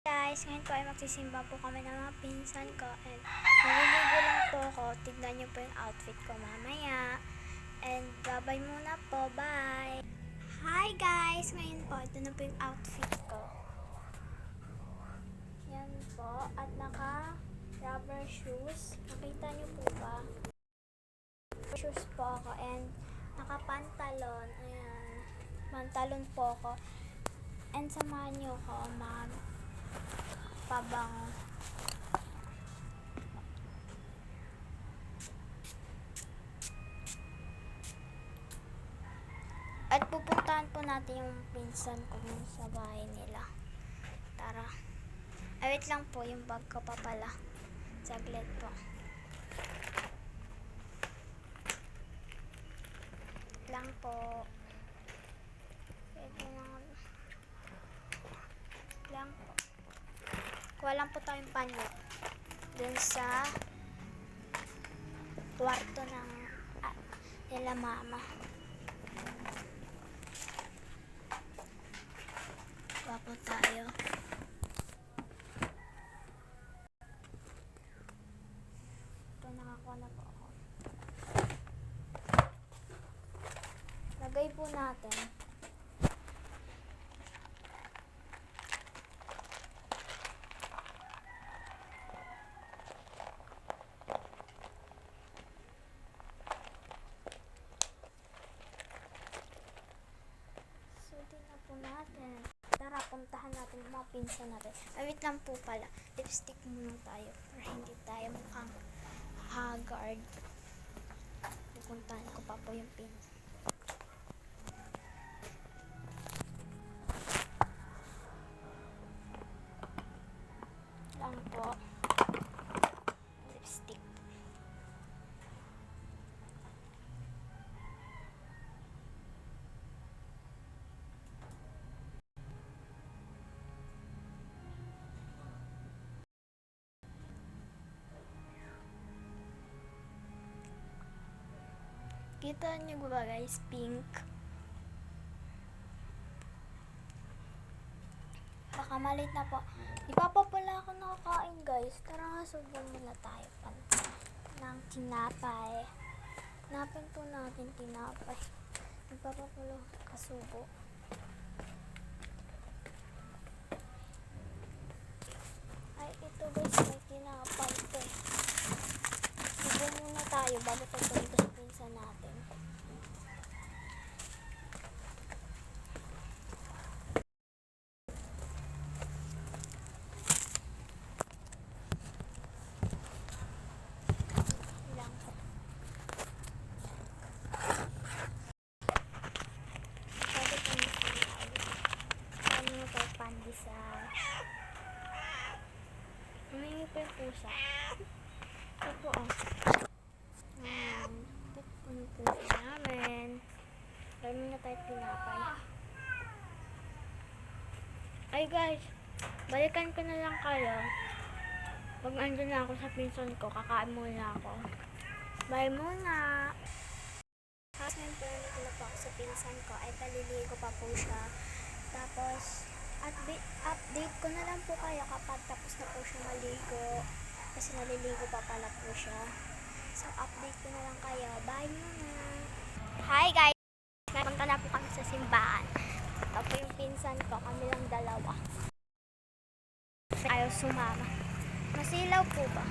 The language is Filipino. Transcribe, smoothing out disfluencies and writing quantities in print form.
Guys, ngayon po ay magsisimba po kami ng mga pinsan ko and naliligo lang po ako. Tignan niyo po yung outfit ko mamaya. And babay muna po, bye! Hi guys! Ngayon po, ito na po yung outfit ko. Yan po, at naka rubber shoes. Nakita niyo po ba? Shoes po ako and naka pantalon. Ayan, pantalon po ako. And samahan niyo ko, ma'am. Pabango. At pupuntahan po natin yung pinsan ko sa bahay nila. Tara. Ay, wait lang po, yung bag ko pa pala. Saglit po. Lang po. Pwede na. Lang po. Kuha lang po tayong panyo dun sa kwarto ng nila mama. Kuha po tayo. Ito, nakakuha na po ako. Lagay po natin. Natin. Tara, puntahan natin yung mga pinsan natin. Ay, wait lang po pala. Lipstick muna tayo para hindi tayo mukhang haggard. Pupuntahan ko pa po yung pinsan. Lang po. Lipstick. Kita nyo ba guys? Pink. Baka malit na po. Di pa pala ako nakakain guys. Tara nga, subukan muna tayo ng tinapay. Hanapin po natin tinapay. Di pa pala kasubo. Ay, ito guys, may tinapay ito. Subukan muna tayo bago pagpunta sa pinsan natin. Humingi po yung pusa. Ito po oh. Ito po yung pusa namin. Gawin na tayo pinapay. Ay guys, balikan ko na lang kayo. Pag andun na ako sa pinsan ko, kakain muna ako. Bye muna! Kasi ngayon po na po ako sa pinsan ko, ay paliligo pa po siya. Tapos, update ko na lang po kayo kapag tapos na po siya maligo. Kasi naliligo pa pala po siya. So, update ko na lang kayo. Bye muna! Hi guys! Napunta na po kami sa simbahan. Ito po yung pinsan ko, kami lang dalawa. Ayaw sumama. Masilaw po ba?